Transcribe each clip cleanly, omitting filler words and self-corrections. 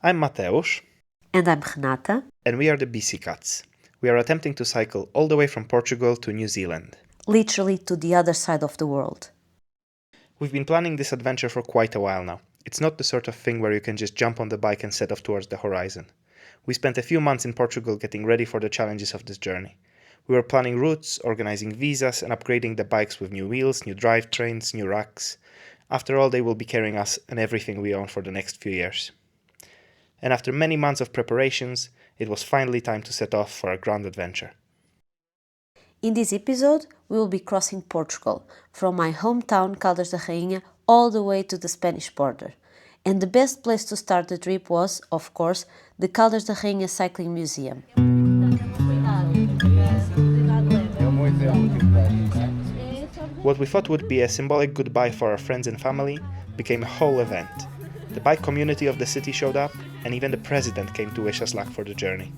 I'm Mateusz. And I'm Renata. And we are the Bicicats. We are attempting to cycle all the way from Portugal to New Zealand. Literally to the other side of the world. We've been planning this adventure for quite a while now. It's not the sort of thing where you can just jump on the bike and set off towards the horizon. We spent a few months in Portugal getting ready for the challenges of this journey. We were planning routes, organizing visas, and upgrading the bikes with new wheels, new drivetrains, new racks. After all, they will be carrying us and everything we own for the next few years. And after many months of preparations, it was finally time to set off for a grand adventure. In this episode, we will be crossing Portugal, from my hometown Caldas da Rainha all the way to the Spanish border. And the best place to start the trip was, of course, the Caldas da Rainha Cycling Museum. What we thought would be a symbolic goodbye for our friends and family became a whole event. The bike community of the city showed up, and even the president came to wish us luck for the journey.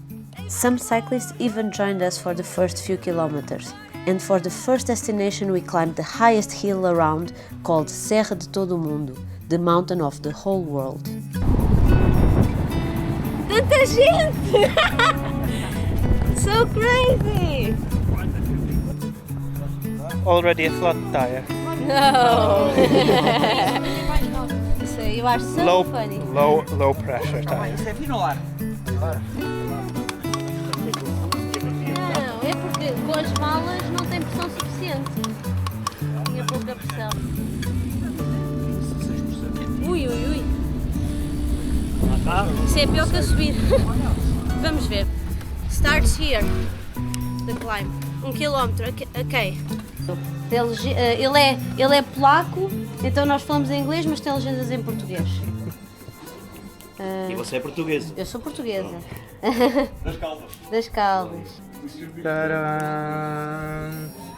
Some cyclists even joined us for the first few kilometers. And for the first destination we climbed the highest hill around, called Serra de Todo Mundo, the mountain of the whole world. Tanta gente! So crazy! Already a flat tire. No! So you are so funny. Low pressure tire. Não, é porque com as malas não tem pressão suficiente. Tinha pouca pressão. Ui, ui, ui. Isso é pior que a subir. Vamos ver. Starts here. The climb. 1 km. Ok. Ele é polaco, então nós falamos em inglês, mas tem legendas em português. E você é portuguesa? Eu sou portuguesa. Das Caldas. Das Caldas.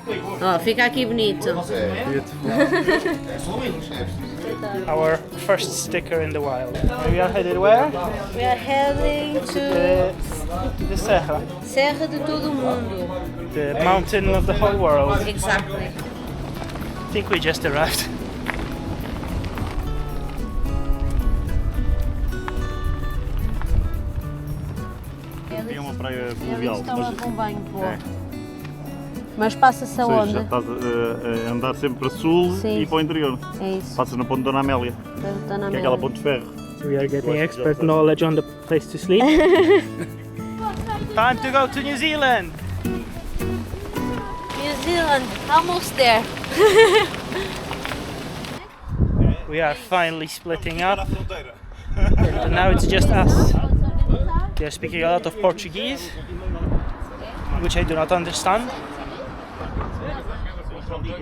Oh, fica aqui bonito. Our first sticker in the wild. We are headed where? We are heading to The Serra. Serra de Todo Mundo. The mountain of the whole world. Exactly. I think we just arrived. É uma praia fluvial. Estão a um banho boa. Mas passa-se aonde? Já estás a andar sempre para sul. Sim. E para o interior. É isso. Passas na ponte de Dona Amélia, que é aquela ponte de ferro. We are getting expert knowledge on the place to sleep. Time to go to New Zealand! New Zealand, almost there. We are finally splitting up. And now it's just us. They are speaking a lot of Portuguese, which I do not understand.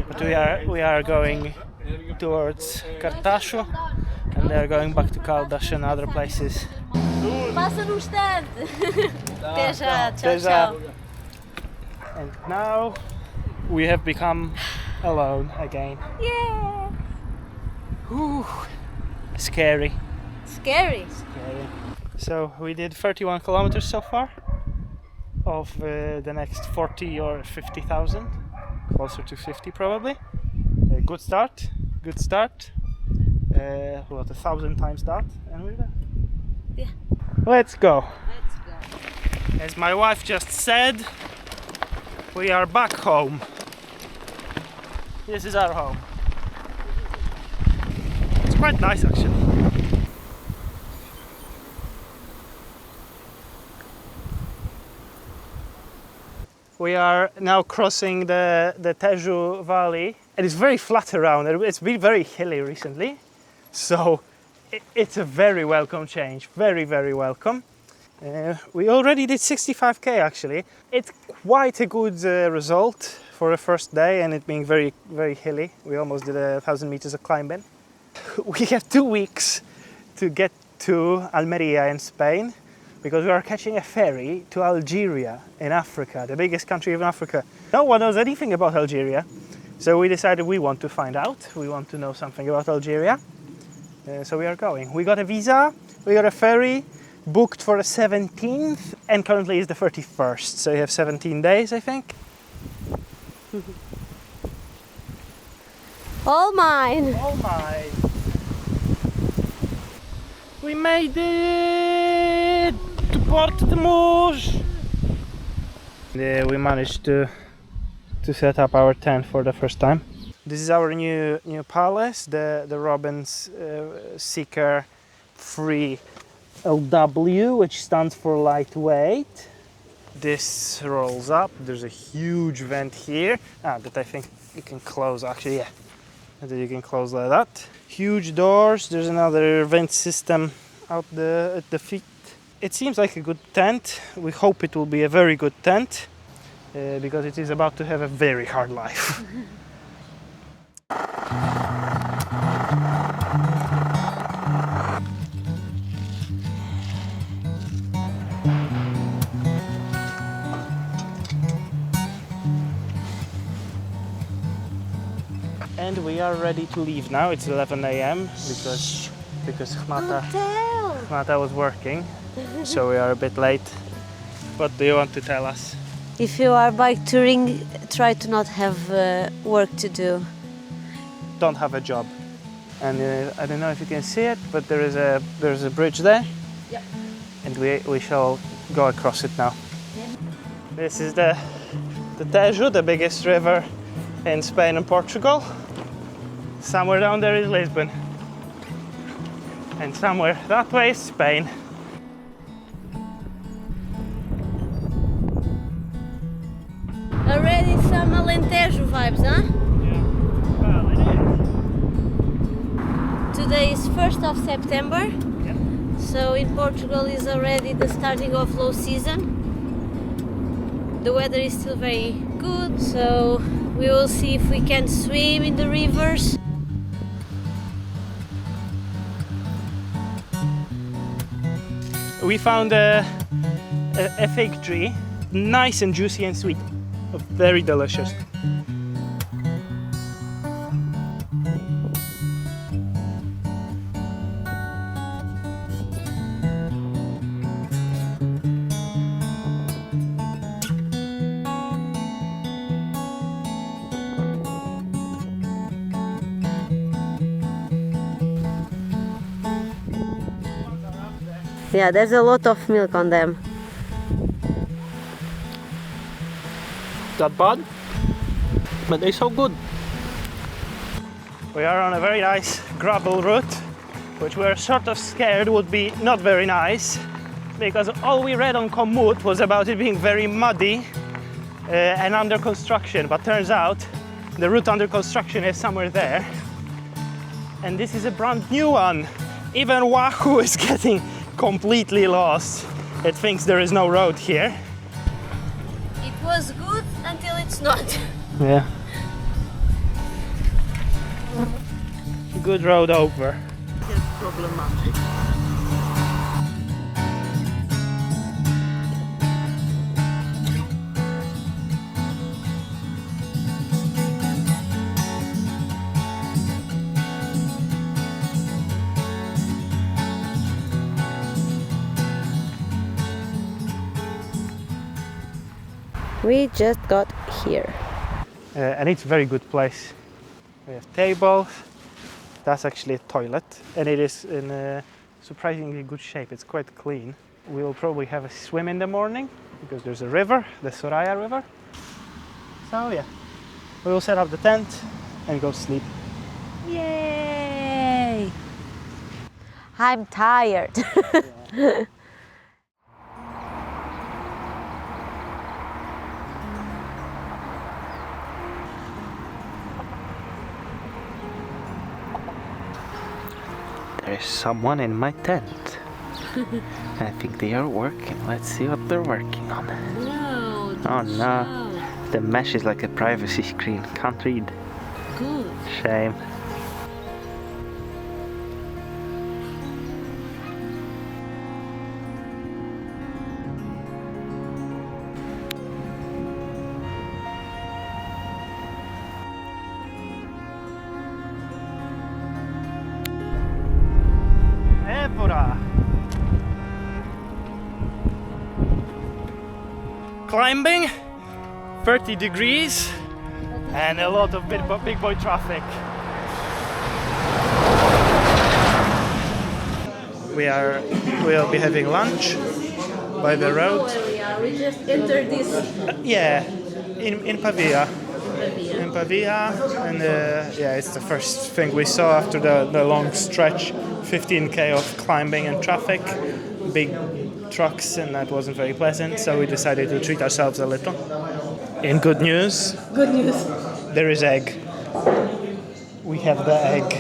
But we are going towards Cartacho, and they are going back to Caldas and other places. Passa num instante. Até já, Até tchau, já. tchau. And now we have become alone again. Yeah. Whew. Scary. Scary. So we did 31 kilometers so far of the next 40 or 50,000, closer to 50 probably. Good start. What, 1,000 times that, and we're there. Yeah. Let's go. Let's go. As my wife just said, we are back home. This is our home. It's quite nice actually. We are now crossing the Tejo Valley, and it's very flat around. It's been very hilly recently, so it's a very welcome change. Very, very welcome. We already did 65k actually. It's quite a good result for a first day, and it being very, very hilly. We almost did 1,000 meters of climbing. We have 2 weeks to get to Almeria in Spain, because we are catching a ferry to Algeria in Africa, the biggest country in Africa. No one knows anything about Algeria, so we decided we want to find out. We want to know something about Algeria, so we are going. We got a visa, we got a ferry, booked for the 17th, and currently is the 31st, so you have 17 days, I think. All mine. Oh my! We made it! Porto de Mos! We managed to set up our tent for the first time. This is our new palace, the Robens Seeker LW, which stands for lightweight. This rolls up. There's a huge vent here that I think you can close. Actually, yeah, that you can close like that. Huge doors. There's another vent system out at the feet. It seems like a good tent. We hope it will be a very good tent because it is about to have a very hard life. And we are ready to leave now. It's 11 a.m. because Renata was working, so we are a bit late. What do you want to tell us? If you are bike touring, try to not have work to do. Don't have a job. And I don't know if you can see it, but there's a bridge there. Yep. And we shall go across it now. Yep. This is the Tejo, the biggest river in Spain and Portugal. Somewhere down there is Lisbon. And somewhere that way is Spain. Already some Alentejo vibes, huh? Yeah. Well, it is. Today is 1st of September. Yeah. So in Portugal is already the starting of low season. The weather is still very good, so we will see if we can swim in the rivers. We found a fig tree, nice and juicy and sweet, very delicious. Yeah, there's a lot of milk on them. Not bad, but they're so good. We are on a very nice gravel route, which we're sort of scared would be not very nice, because all we read on Komoot was about it being very muddy and under construction, but turns out the route under construction is somewhere there. And this is a brand new one. Even Wahoo is getting completely lost. It thinks there is no road here. It was good until it's not. Yeah. Good road over. It's problematic. We just got here. And it's a very good place. We have tables. That's actually a toilet, and it is in a surprisingly good shape. It's quite clean. We will probably have a swim in the morning because there's a river, the Sorraia River. So yeah, we will set up the tent and go sleep. Yay! I'm tired. Yeah. There is someone in my tent. I think they are working. Let's see what they're working on. No. Oh no. The mesh is like a privacy screen. Can't read. Good. Shame. Évora. Climbing, 30 degrees, and a lot of big boy traffic. We'll be having lunch by the road. Where we are. We just entered this. Yeah, in Pavia. In Pavia, and yeah, it's the first thing we saw after the long stretch, 15k of climbing and traffic, big trucks, and that wasn't very pleasant. So we decided to treat ourselves a little. In good news, there is egg. We have the egg,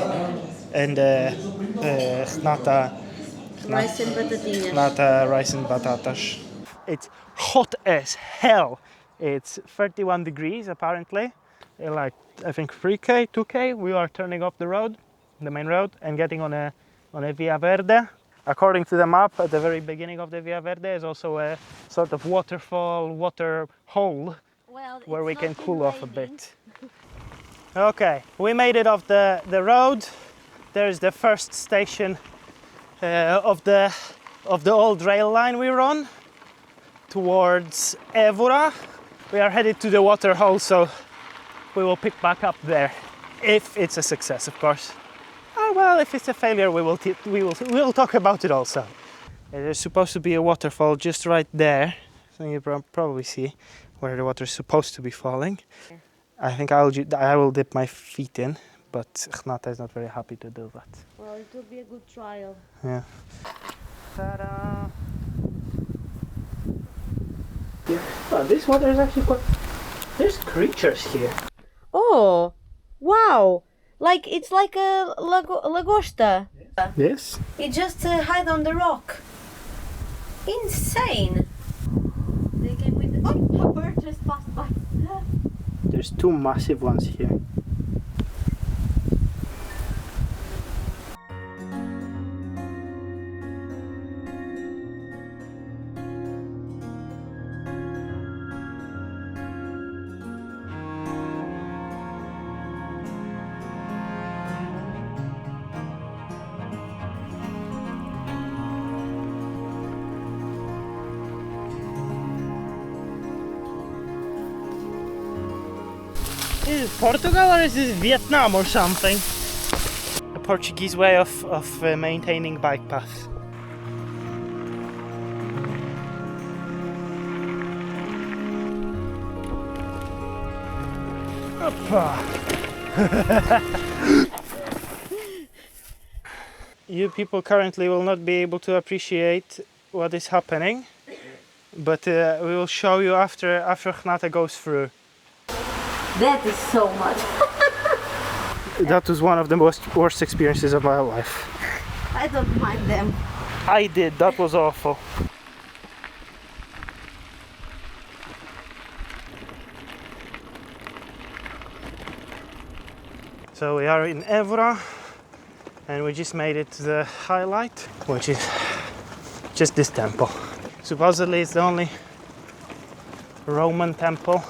and Renata Rice and batatinhas. Renata rice and batatas. It's hot as hell. It's 31 degrees apparently. Like I think 3k, 2k. We are turning off the road, the main road, and getting on a Via Verde. According to the map, at the very beginning of the Via Verde is also a sort of waterfall, water hole where we can cool off a bit. Okay, we made it off the road. There's the first station of the old rail line we were on towards Évora. We are headed to the water hole, so we will pick back up there if it's a success, of course. Well, if it's a failure, we will talk about it also. There's supposed to be a waterfall just right there, so you probably see where the water is supposed to be falling. I think I will dip my feet in, but Renata is not very happy to do that. Well, it will be a good trial. Yeah. Ta-da! Yeah. Oh, this water is actually quite... There's creatures here. Oh, wow! Like it's like a lagosta. Yes? It just hide on the rock. Insane! They came with. Oh, a bird just passed by. There's two massive ones here. Is it Portugal or is this Vietnam or something? A Portuguese way of maintaining bike paths. You people currently will not be able to appreciate what is happening, but we will show you after Renata goes through. That is so much. That was one of the worst experiences of my life. I don't mind them. I did, that was awful. So we are in Évora and we just made it to the highlight, which is just this temple. Supposedly it's the only Roman temple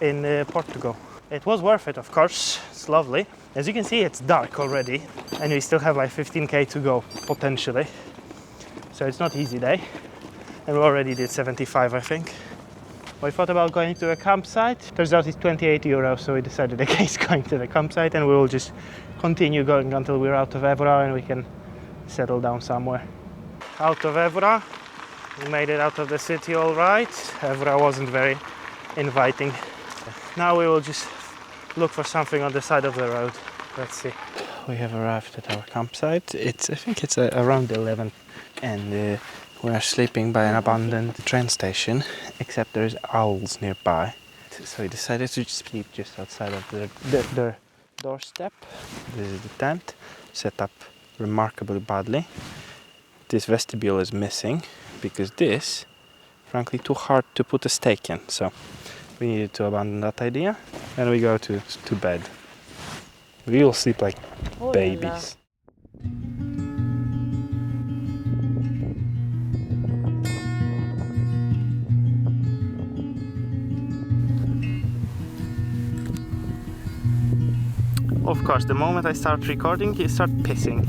in Portugal. It was worth it, of course. It's lovely. As you can see, it's dark already and we still have like 15k to go potentially, so it's not easy day, and we already did 75, I think. We thought about going to a campsite. Turns out it's 28 euros, so we decided against going to the campsite, and we will just continue going until we're out of Évora and we can settle down somewhere. Out of Évora, we made it out of the city all right. Évora wasn't very inviting. Now we will just look for something on the side of the road. Let's see. We have arrived at our campsite. I think it's around 11, and we are sleeping by an abandoned train station, except there's owls nearby. So we decided to sleep just outside of the doorstep. This is the tent, set up remarkably badly. This vestibule is missing because this, frankly, too hard to put a stake in. So we needed to abandon that idea, and we go to bed. We will sleep like babies. Of course, the moment I start recording, you start pissing.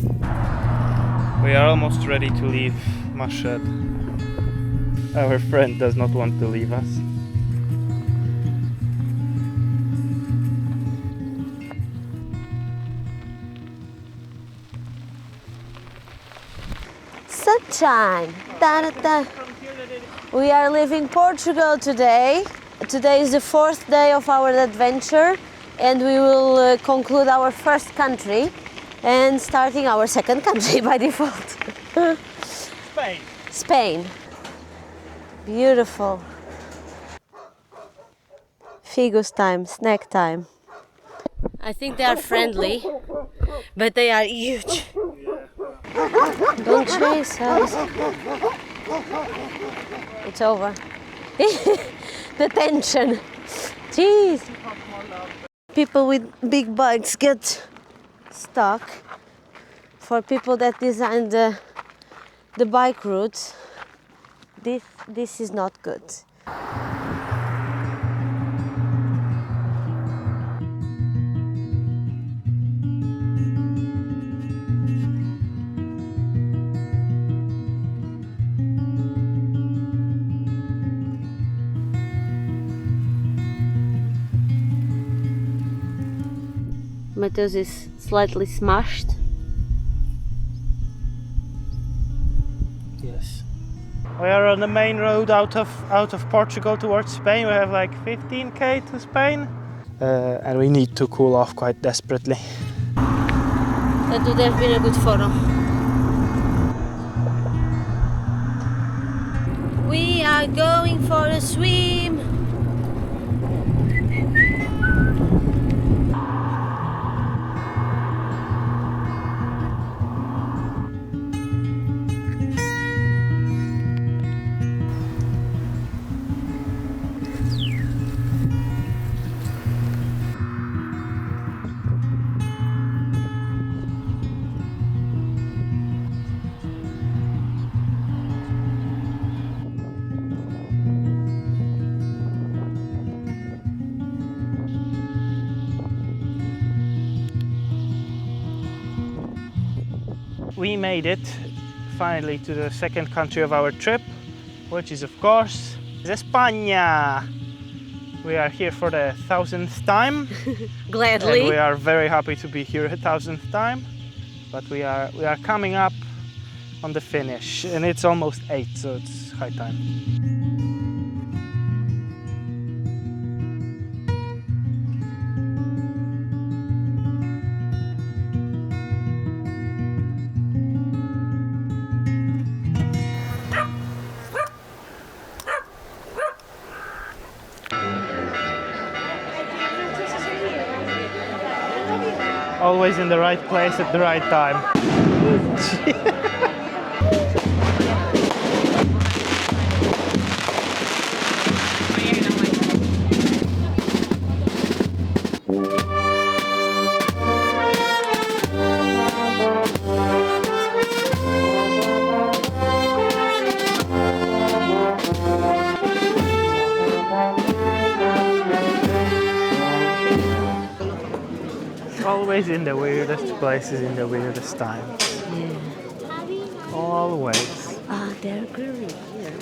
We are almost ready to leave Mashhad. Our friend does not want to leave us. Sunshine! Da, da, da. We are leaving Portugal today. Today is the fourth day of our adventure, and we will conclude our first country and starting our second country by default. Spain. Spain. Beautiful. Figos time, snack time. I think they are friendly, but they are huge. Don't chase us. It's over. The tension. Jeez. People with big bikes get stuck. For people that design the bike routes, this is not good. Mateus is slightly smashed. Yes. We are on the main road out of Portugal towards Spain. We have like 15k to Spain, and we need to cool off quite desperately. That would have been a good photo. We are going for a swim. We made it finally to the second country of our trip, which is of course España. We are here for the 1000th time. Gladly. And we are very happy to be here a 1000th time. But we are coming up on the finish, and it's almost 8, so it's high time. Always in the right place at the right time. Always in the weirdest places in the weirdest times. Yeah. Always. Ah, they're growing here.